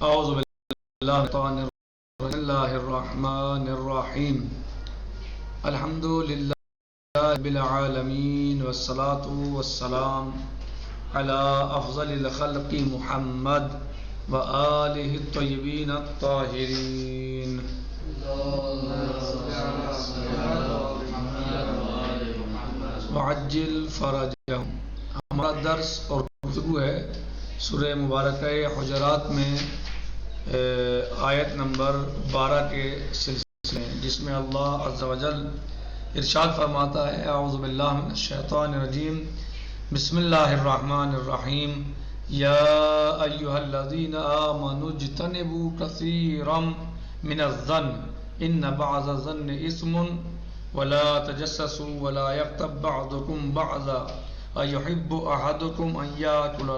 اعوذ باللہ من بسم اللہ الرحمن الرحیم الحمد للہ رب العالمین والصلاة والسلام علی افضل الخلق محمد وآلہ الطیبین الطاہرین. وعجل فرجہم. ہمارا درس اور گفتگو ہے سورہ مبارکہ حجرات میں آیت نمبر 12 کے سلسلے میں، جس میں اللہ عز و جل ارشاد فرماتا ہے اعوذ باللہ من الشیطان الرجیم بسم اللہ الرحمن الرحیم یا ایہا الذین آمنوا اجتنبوا کثیرا من الظن ان بعض الظن اسم ولا تجسسوا ولا یغتب بعضکم بعضا ایحب احدکم ان یاکل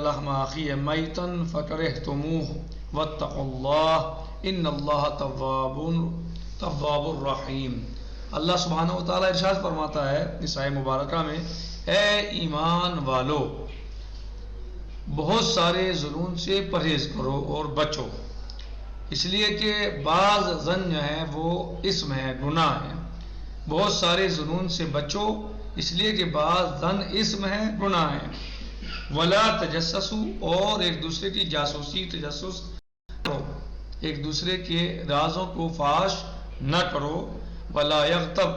لحم اخیہ میتا فکرہتموہ واتقوا اللہ ان اللہ تواب الرحیم. اللہ سبحانہ وتعالی ارشاد فرماتا ہے اس آیت مبارکہ میں، اے ایمان والو بہت سارے ظنون سے پرہیز کرو اور بچو، اس لیے کہ بعض ظن جو ہیں وہ اسم ہے، گناہ ہے. بہت سارے ظنون سے بچو اس لیے کہ بعض ظن اسم ہے، گناہ ہے. ولا تجسسوا، اور ایک دوسرے کی جاسوسی تجسس کرو، ایک دوسرے کے رازوں کو فاش نہ کرو. ولا یغتب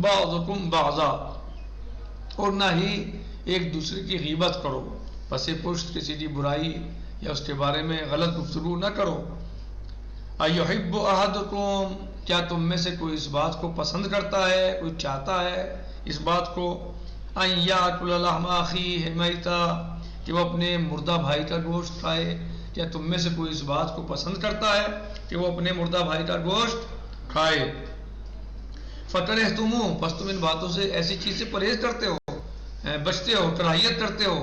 بعضکم بعضا، اور نہ ہی ایک دوسرے کی غیبت کرو، پس پشت کسی کی برائی یا اس کے بارے میں غلط گفتگو نہ کرو. ایحب احدکم، کیا تم میں سے کوئی اس بات کو پسند کرتا ہے، کوئی چاہتا ہے اس بات کو، ان یاکل لحم اخیہ میتا، کہ وہ اپنے مردہ بھائی کا گوشت کھائے. کیا تم میں سے کوئی اس بات کو پسند کرتا ہے کہ وہ اپنے مردہ بھائی کا گوشت کھائے. فکرہتموہ، بس تم ان باتوں سے، ایسی چیز سے پرہیز کرتے ہو، بچتے ہو، کراہیت کرتے ہو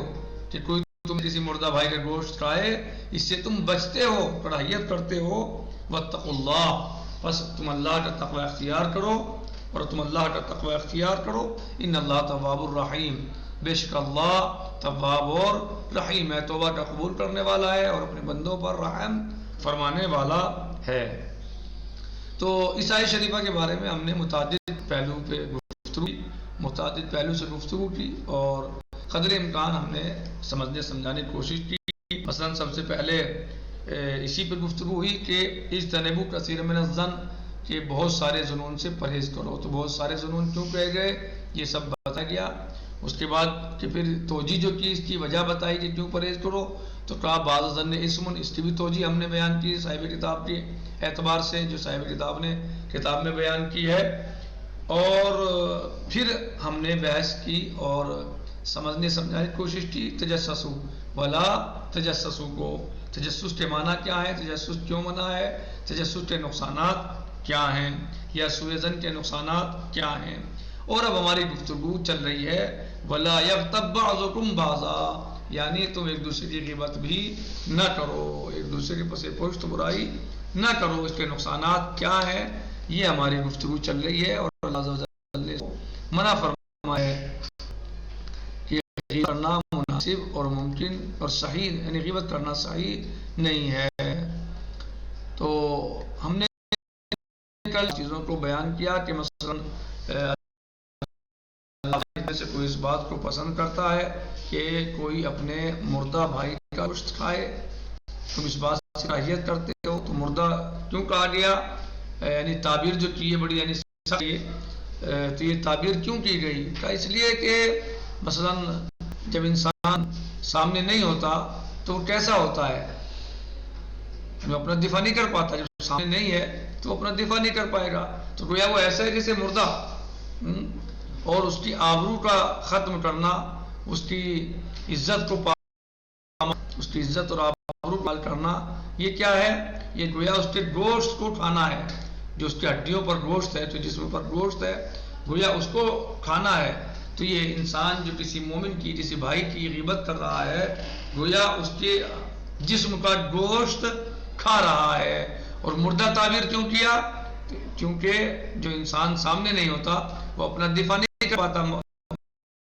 کہ کوئی تم کسی مردہ بھائی کا گوشت کھائے، اس سے تم بچتے ہو، کراہیت کرتے ہو. واتقوا اللہ، بس تم اللہ کا تقوی اختیار کرو، اور تم اللہ کا تقوی اختیار کرو. ان اللہ تواب الرحیم، بے شک اللہ تواب اور رحیم ہے، توبہ کا قبول کرنے والا ہے اور اپنے بندوں پر رحم فرمانے والا ہے. تو اس آیت شریفہ کے بارے میں ہم نے متعدد پہلو سے گفتگو کی، اور قدر امکان ہم نے سمجھنے سمجھانے کی کوشش کی. مثلا سب سے پہلے اسی پہ گفتگو ہوئی کہ اجتنبوا کثیر من الظن، کہ بہت سارے ظنون سے پرہیز کرو. تو بہت سارے ظنون کیوں کہے گئے یہ سب بتا گیا. اس کے بعد کہ پھر توجیہ جو کی، اس کی وجہ بتائی کہ کیوں پرہیز کرو. تو کہا بعض ظن اسم، اس کی بھی توجیہ ہم نے بیان کی صاحب کتاب کے اعتبار سے، جو صاحب کتاب نے کتاب میں بیان کی ہے. اور پھر ہم نے بحث کی اور سمجھنے سمجھانے کی کوشش کی تجسسوا ولا تجسسوا کو. تجسس کے معنی کیا ہے، تجسس کیوں منع ہے، تجسس کے نقصانات کیا ہیں، یا سوء ظن کے نقصانات کیا ہیں. اور اب ہماری گفتگو چل رہی ہے ولا یغتب بعضکم بعضا، یعنی تم ایک دوسرے کی غیبت بھی نہ کرو، ایک دوسرے کے پس پشت برائی نہ کرو. اس کے نقصانات کیا ہیں یہ ہماری گفتگو چل رہی ہے. اور اللہ عز و جل نے منع فرمایا ہے کہ غیبت کرنا مناسب اور ممکن اور صحیح، یعنی غیبت کرنا صحیح نہیں ہے. تو ہم نے کل چیزوں کو بیان کیا کہ مثلا میں سے کوئی اس بات کو پسند کرتا ہے کہ کوئی اپنے مردہ بھائی کا گوشت کھائے، تم اس بات سے کراہیت کرتے ہو. تو مردہ کیوں کہا گیا، یعنی تعبیر جو کی ہے بڑی، یعنی تو یہ تعبیر کیوں کی گئی، کہ اس لیے کہ مثلا جب انسان سامنے نہیں ہوتا تو وہ کیسا ہوتا ہے، وہ اپنا دفاع نہیں کر پاتا. جب سامنے نہیں ہے تو اپنا دفاع نہیں کر پائے گا. تو گویا وہ ایسا ہے جیسے مردہ، اور اس کی آبرو کا ختم کرنا، اس کی عزت کو پانا، اس کی عزت اور آبرو پال کرنا، یہ کیا ہے، یہ گویا اس کے گوشت کو کھانا ہے. جو اس کی ہڈیوں پر گوشت ہے، جو جسم پر گوشت ہے، گویا اس کو کھانا ہے. تو یہ انسان جو کسی مومن کی، کسی بھائی کی غیبت کر رہا ہے، گویا اس کے جسم کا گوشت کھا رہا ہے. اور مردہ تعبیر کیوں کیا، کیونکہ جو انسان سامنے نہیں ہوتا وہ اپنا دفاع نہیں کر پاتا.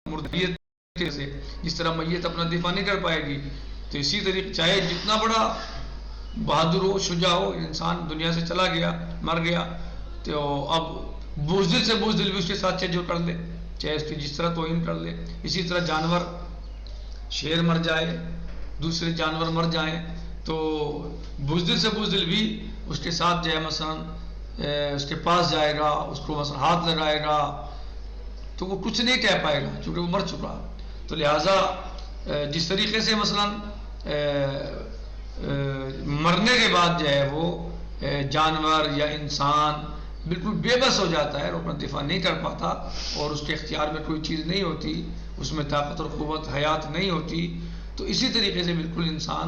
مردیت سے جس طرح میت اپنا دفاع نہیں کر پائے گی، تو اسی طریقے چاہے جتنا بڑا بہادر ہو، شجاع ہو، انسان دنیا سے چلا گیا، مر گیا، تو اب بزدل سے بزدل بھی اس کے ساتھ جو کر لے، چاہے اس کی جس طرح توہین کر لے. اسی طرح جانور، شیر مر جائے، دوسرے جانور مر جائیں، تو بزدل سے بزدل بھی اس کے ساتھ جو ہے مثلا اس کے پاس جائے گا، اس کو مثلا ہاتھ لگائے گا، تو وہ کچھ نہیں کہہ پائے گا کیونکہ وہ مر چکا. تو لہٰذا جس طریقے سے مثلا مرنے کے بعد جو ہے وہ جانور یا انسان بالکل بے بس ہو جاتا ہے اور اپنا دفاع نہیں کر پاتا اور اس کے اختیار میں کوئی چیز نہیں ہوتی، اس میں طاقت اور قوت حیات نہیں ہوتی، تو اسی طریقے سے بالکل انسان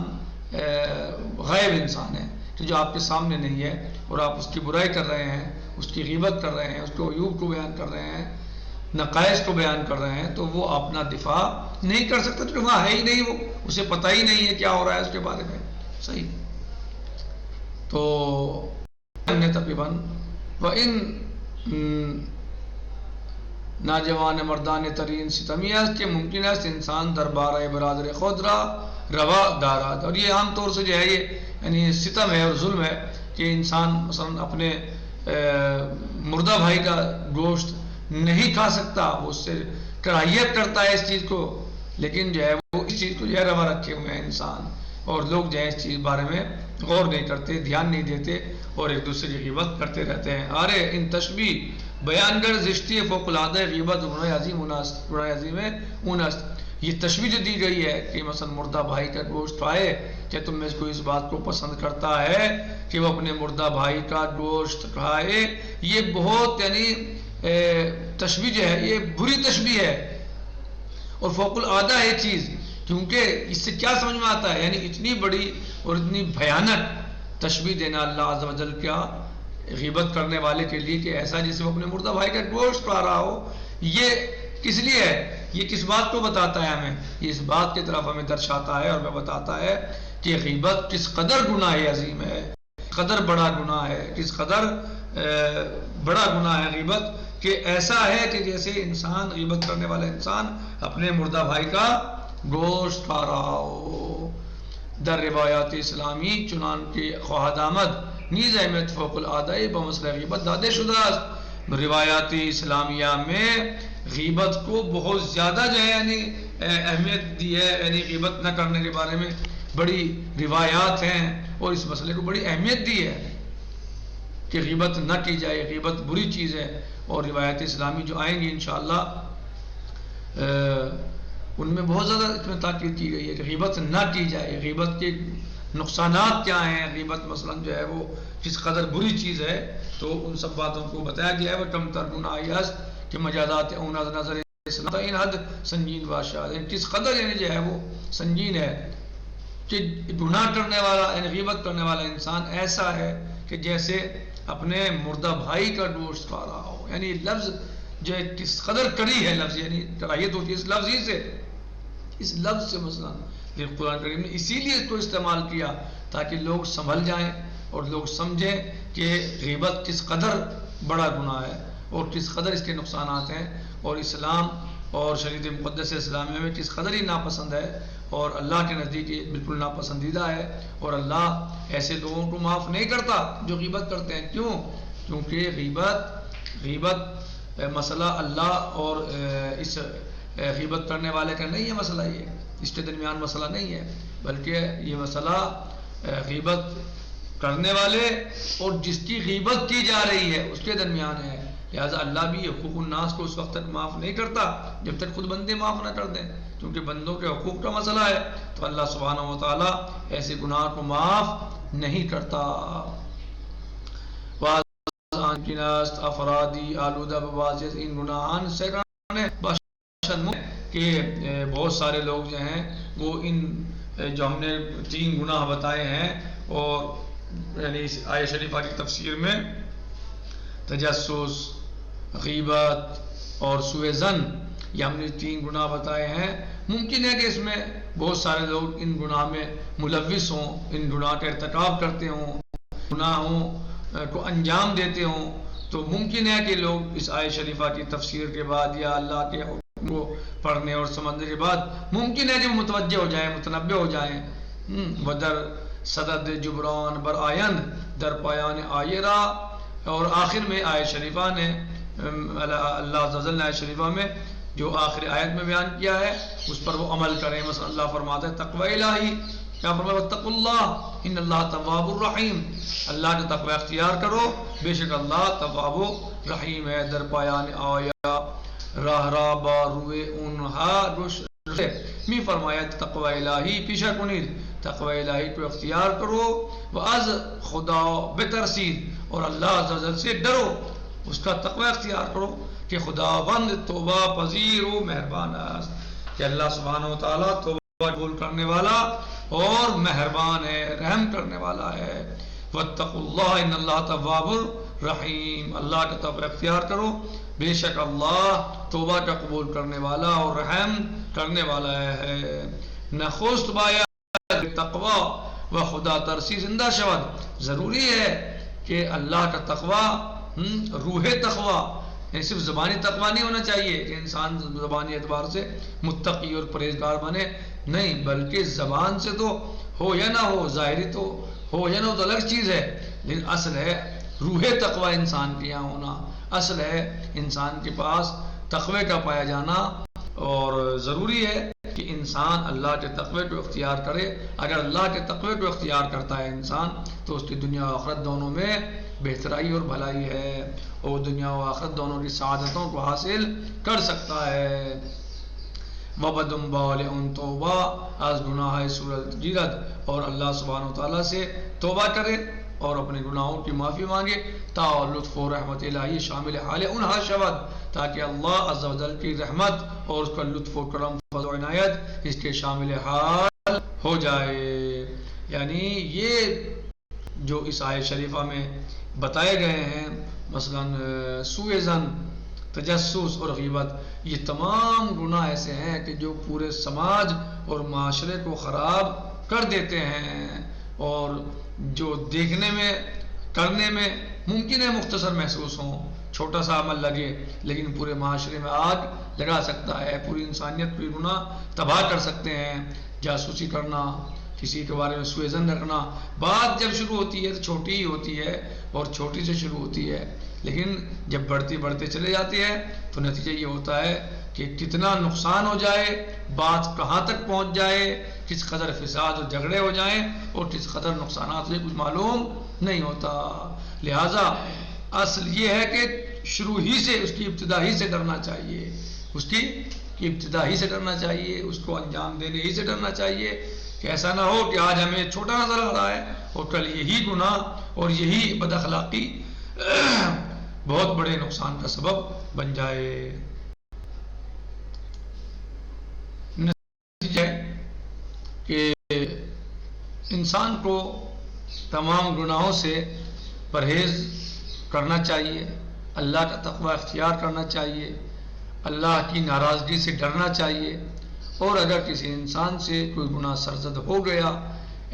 غائب انسان ہے کہ جو آپ کے سامنے نہیں ہے اور آپ اس کی برائی کر رہے ہیں، اس کی غیبت کر رہے ہیں، اس کو عیوب کو بیان کر رہے ہیں، نقائص کو بیان کر رہے ہیں، تو وہ اپنا دفاع نہیں کر سکتا کیونکہ وہاں ہے ہی نہیں، وہ اسے پتہ ہی نہیں ہے کیا ہو رہا ہے اس کے بارے میں. صحیح. تو ہم نے تقریباً وَإِن ناجوان مردان ترین ستمی است کہ ممکن ہے انسان دربارہ برادر خود را روا دارات. اور یہ عام طور سے جو ہے یہ یعنی ستم ہے اور ظلم ہے کہ انسان مثلا اپنے مردہ بھائی کا گوشت نہیں کھا سکتا، وہ اس سے کراہیت کرتا ہے اس چیز کو، لیکن جو ہے وہ اس چیز کو جو ہے روا رکھے ہوئے ہیں انسان، اور لوگ جو ہے اس چیز بارے میں غور نہیں کرتے، دھیان نہیں دیتے اور ایک دوسرے کی غیبت کرتے رہتے ہیں. آرے ان تشبیح بیان گر زشتی فوق العادہ غیبت گناہ عظیم اونست. یہ تشبیہ جو دی گئی ہے کہ مثلا مردہ بھائی کا گوشت کھائے، کیا تم میں سے کوئی اس بات کو پسند کرتا ہے کہ وہ اپنے مردہ بھائی کا گوشت کھائے؟ یہ بہت یعنی تشبیہ جو ہے یہ بری تشبیہ ہے اور فوق العادہ ہے چیز، کیونکہ اس سے کیا سمجھ میں آتا ہے یعنی اتنی بڑی اور اتنی بھیانک تشبیہ دینا اللہ عز و جل کیا غیبت کرنے والے کے لیے کہ ایسا جیسے وہ اپنے مردہ بھائی کا گوشت کھا رہا ہو. یہ کس لیے ہے؟ یہ کس بات کو بتاتا ہے ہمیں؟ یہ اس بات کی طرف ہمیں درشاتا ہے اور ہمیں بتاتا ہے کہ غیبت کس قدر گناہ عظیم ہے، کس قدر بڑا گناہ ہے، کس قدر بڑا گناہ ہے غیبت، کہ ایسا ہے کہ جیسے انسان غیبت کرنے والا انسان اپنے مردہ بھائی کا گوشت کھا رہا ہو. در روایات اسلامی چنانکہ خواہد آمد نیز اہمیت فوق العادہ بمسئلہ غیبت دادے شدہ است. روایات اسلامیہ میں غیبت کو بہت زیادہ جو ہے یعنی اہمیت دی ہے، یعنی غیبت نہ کرنے کے بارے میں بڑی روایات ہیں اور اس مسئلے کو بڑی اہمیت دی ہے کہ غیبت نہ کی جائے، غیبت بری چیز ہے. اور روایات اسلامی جو آئیں گی انشاءاللہ ان میں بہت زیادہ اس میں تاکید کی گئی ہے کہ غیبت نہ کی جائے، غیبت کے نقصانات کیا ہیں، غیبت مثلا جو ہے وہ کس قدر بری چیز ہے، تو ان سب باتوں کو بتایا گیا ہے. وہ کم تر گناہ کہ مجازات نظر ان حد سنجین بادشاہ، کس قدر یعنی جو ہے وہ سنجین ہے کہ گناہ کرنے والا یعنی غیبت کرنے والا انسان ایسا ہے کہ جیسے اپنے مردہ بھائی کا گوشت کھا رہا ہو. یعنی لفظ جو ہے کس قدر کڑی ہے لفظ، یعنی کراہیت ہوتی ہے اس لفظ ہی سے، اس لفظ سے مثلا قرآن کریم نے اسی لیے اس کو استعمال کیا تاکہ لوگ سنبھل جائیں اور لوگ سمجھیں کہ غیبت کس قدر بڑا گناہ ہے اور کس قدر اس کے نقصانات ہیں، اور اسلام اور شریعت مقدس اسلامیہ میں کس قدر ہی ناپسند ہے اور اللہ کے نزدیک یہ بالکل ناپسندیدہ ہے. اور اللہ ایسے لوگوں کو معاف نہیں کرتا جو غیبت کرتے ہیں. کیوں؟ کیونکہ غیبت مسئلہ اللہ اور اس غیبت کرنے والے کا نہیں ہے مسئلہ، یہ اس کے درمیان مسئلہ نہیں ہے، بلکہ یہ مسئلہ غیبت کرنے والے اور جس کی غیبت کی جا رہی ہے اس کے درمیان ہے. لہٰذا اللہ بھی حقوق الناس کو اس وقت تک معاف نہیں کرتا جب تک خود بندے معاف نہ کر دیں، کیونکہ بندوں کے حقوق کا مسئلہ ہے، تو اللہ سبحانہ و تعالیٰ ایسے گناہ کو معاف نہیں کرتا. افرادی آلودہ ببازیت ان گناہان سے کہ بہت سارے لوگ جو ہیں وہ ان جو ہم نے 3 گناہ بتائے ہیں، اور یعنی اس آیہ شریفہ کی تفسیر میں تجسس، غیبت اور سوء ظن، یہ ہم نے 3 گناہ بتائے ہیں. ممکن ہے کہ اس میں بہت سارے لوگ ان گناہ میں ملوث ہوں، ان گناہ کا ارتکاب کرتے ہوں، گناہوں کو انجام دیتے ہوں. تو ممکن ہے کہ لوگ اس آیہ شریفہ کی تفسیر کے بعد یا اللہ کے کو پڑھنے اور سمجھنے کے بعد ممکن ہے کہ وہ متوجہ ہو جائیں، متنبع ہو جائیں. ودر صدد جبران بر آین در پایان آئرہ. اور آخر میں آیت شریفہ نے اللہ عز و جل نے آیت شریفہ میں جو آخری آیت میں بیان کیا ہے اس پر وہ عمل کریں. مثلا اللہ فرماتا ہے تقوی الہی، کیا فرمایا واتقوا اللہ ان اللہ تواب الرحیم، اللہ کا تقوی اختیار کرو، بے شک اللہ تواب رحیم ہے. در پایان آیا راہ را باروے انہا گوش می فرمایا تقوی الہی پیشہ کنید، تقوی الہی کو اختیار کرو، و از خدا بترسید، اور اللہ عز و جل سے ڈرو، اس کا تقوی اختیار کرو کہ خداوند توبہ پذیر و مہربان ہے، کہ اللہ سبحانہ و تعالیٰ توبہ قبول کرنے والا اور مہربان ہے، رحم کرنے والا ہے. واتقوا اللہ ان اللہ تواب الرحیم، اللہ کا تقوی اختیار کرو، بے شک اللہ توبہ کا قبول کرنے والا اور رحم کرنے والا ہے. نخست باید تقوی و خدا ترسی زندہ شود، ضروری ہے کہ اللہ کا تقوی، روح تقوی، یعنی صرف زبانی تقوی نہیں ہونا چاہیے کہ انسان زبانی اعتبار سے متقی اور پرہیزگار بنے، نہیں، بلکہ زبان سے تو ہو یا نہ ہو، ظاہری تو ہو یا نہ ہو تو الگ چیز ہے، لیکن اصل ہے روح تقوی انسان کے یہاں ہونا، اصل ہے انسان کے پاس تقوی کا پایا جانا. اور ضروری ہے کہ انسان اللہ کے تقوی کو اختیار کرے. اگر اللہ کے تقوی کو اختیار کرتا ہے انسان تو اس کی دنیا و آخرت دونوں میں بہترائی اور بھلائی ہے، اور دنیا و آخرت دونوں کی سعادتوں کو حاصل کر سکتا ہے. وَبَدُمْ بَالِعُنْ توبہ از گناہ صورت گیرد، اور اللہ سبحانہ وتعالیٰ سے توبہ کرے اور اپنے گناہوں کی معافی مانگے، تا لطف و رحمت الہی شامل حال انہا شود، تاکہ اللہ عز و جل کی رحمت اور اس کا لطف و کرم فضل و عنایت اس کے شامل حال ہو جائے. یعنی یہ جو اس آیت شریفہ میں بتائے گئے ہیں، مثلا سوء ظن، تجسس اور غیبت، یہ تمام گناہ ایسے ہیں کہ جو پورے سماج اور معاشرے کو خراب کر دیتے ہیں، اور جو دیکھنے میں کرنے میں ممکن ہے مختصر محسوس ہوں، چھوٹا سا عمل لگے، لیکن پورے معاشرے میں آگ لگا سکتا ہے، پوری انسانیت پوری گناہ تباہ کر سکتے ہیں. جاسوسی کرنا، کسی کے بارے میں سوء ظن رکھنا، بات جب شروع ہوتی ہے تو چھوٹی ہی ہوتی ہے اور چھوٹی سے شروع ہوتی ہے، لیکن جب بڑھتی بڑھتے چلے جاتی ہے تو نتیجہ یہ ہوتا ہے کہ کتنا نقصان ہو جائے، بات کہاں تک پہنچ جائے، کس قدر فساد اور جھگڑے ہو جائیں اور کس قدر نقصانات سے کچھ معلوم نہیں ہوتا. لہٰذا اصل یہ ہے کہ شروع ہی سے، اس کی ابتدا ہی سے ڈرنا چاہیے، اس کی ابتدا ہی سے ڈرنا چاہیے، اس کو انجام دینے ہی سے ڈرنا چاہیے، کہ ایسا نہ ہو کہ آج ہمیں چھوٹا نظر آ رہا ہے اور کل یہی گناہ اور یہی بد اخلاقی بہت بڑے نقصان کا سبب بن جائے. نتیجہ ہے کہ انسان کو تمام گناہوں سے پرہیز کرنا چاہیے، اللہ کا تقوی اختیار کرنا چاہیے، اللہ کی ناراضگی سے ڈرنا چاہیے، اور اگر کسی انسان سے کوئی گناہ سرزد ہو گیا،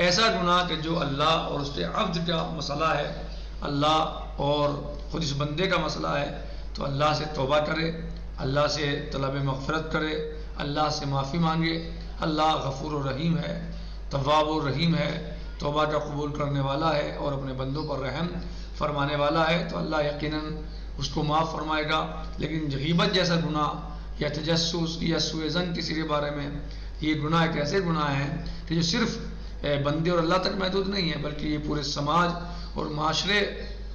ایسا گناہ کہ جو اللہ اور اس کے عبد کا مسئلہ ہے، اللہ اور خود اس بندے کا مسئلہ ہے، تو اللہ سے توبہ کرے، اللہ سے طلب مغفرت کرے، اللہ سے معافی مانگے. اللہ غفور و رحیم ہے، تواب و رحیم ہے، توبہ کا قبول کرنے والا ہے اور اپنے بندوں پر رحم فرمانے والا ہے، تو اللہ یقیناً اس کو معاف فرمائے گا. لیکن غیبت جیسا گناہ یا تجسس یا سوء ظن کسی کے بارے میں، یہ گناہ ایک ایسے گناہ ہیں کہ جو صرف بندے اور اللہ تک محدود نہیں ہے، بلکہ یہ پورے سماج اور معاشرے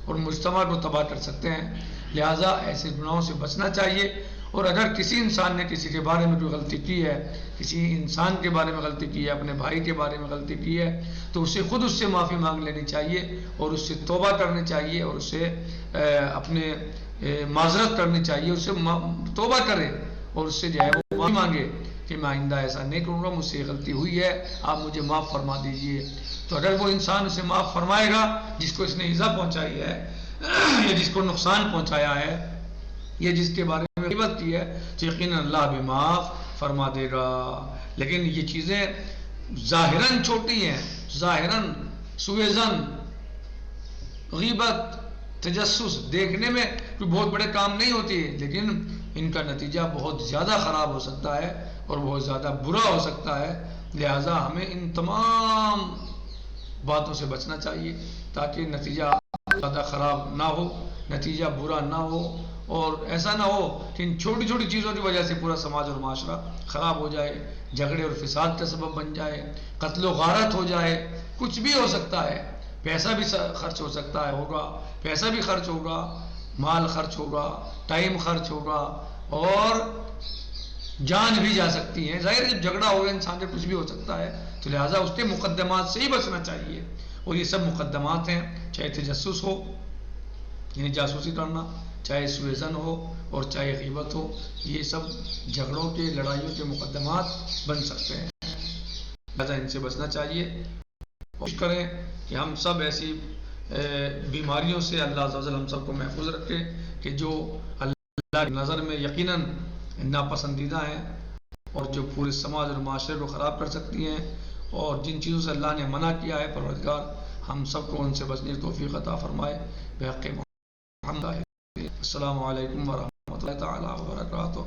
اور مجتمع کو تباہ کر سکتے ہیں. لہٰذا ایسے گناہوں سے بچنا چاہیے، اور اگر کسی انسان نے کسی کے بارے میں کوئی غلطی کی ہے، کسی انسان کے بارے میں غلطی کی ہے، اپنے بھائی کے بارے میں غلطی کی ہے، تو اسے خود اس سے معافی مانگ لینی چاہیے اور اس سے توبہ کرنی چاہیے اور اسے اپنے معذرت کرنی چاہیے، اس سے توبہ کرے اور اس سے جو ہے وہ معافی مانگے کہ میں آئندہ ایسا نہیں کروں گا، مجھ سے غلطی ہوئی ہے، آپ مجھے معاف فرما دیجئے. تو اگر وہ انسان اسے معاف فرمائے گا جس کو اس نے ایذا پہنچائی ہے یا جس کو نقصان پہنچایا ہے یا جس کے بارے میں غیبت کی ہے، تو یقیناً اللہ بھی معاف فرما دے گا. لیکن یہ چیزیں ظاہراً چھوٹی ہیں، ظاہراً سوء ظن، غیبت، تجسس دیکھنے میں کوئی بہت بڑے کام نہیں ہوتی ہے، لیکن ان کا نتیجہ بہت زیادہ خراب ہو سکتا ہے اور بہت زیادہ برا ہو سکتا ہے. لہٰذا ہمیں ان تمام باتوں سے بچنا چاہیے تاکہ نتیجہ زیادہ خراب نہ ہو، نتیجہ برا نہ ہو، اور ایسا نہ ہو کہ ان چھوٹی چھوٹی چیزوں کی وجہ سے پورا سماج اور معاشرہ خراب ہو جائے، جھگڑے اور فساد کا سبب بن جائے، قتل و غارت ہو جائے. کچھ بھی ہو سکتا ہے، پیسہ بھی خرچ ہو سکتا ہے، ہوگا پیسہ بھی خرچ ہوگا، مال خرچ ہوگا، ٹائم خرچ ہوگا، اور جان بھی جا سکتی ہے. ظاہر جب جھگڑا ہوگا انسان سے کچھ بھی ہو سکتا ہے، تو لہٰذا اس کے مقدمات سے ہی بچنا چاہیے. اور یہ سب مقدمات ہیں، چاہے تجسس ہو یعنی جاسوسی کرنا، چاہے سوء ظن ہو، اور چاہے غیبت ہو، یہ سب جھگڑوں کے، لڑائیوں کے مقدمات بن سکتے ہیں. لہٰذا ان سے بچنا چاہیے. کوشش کریں کہ ہم سب ایسی بیماریوں سے اللہ عز و جل ہم سب کو محفوظ رکھے کہ جو اللہ کی نظر میں یقیناً ناپسندیدہ ہیں اور جو پورے سماج اور معاشرے کو خراب کر سکتی ہیں، اور جن چیزوں سے اللہ نے منع کیا ہے پروردگار ہم سب کو ان سے بچنے کی توفیق عطا فرمائے. بحق محمد. السلام علیکم ورحمۃ اللہ تعالیٰ وبرکاتہ.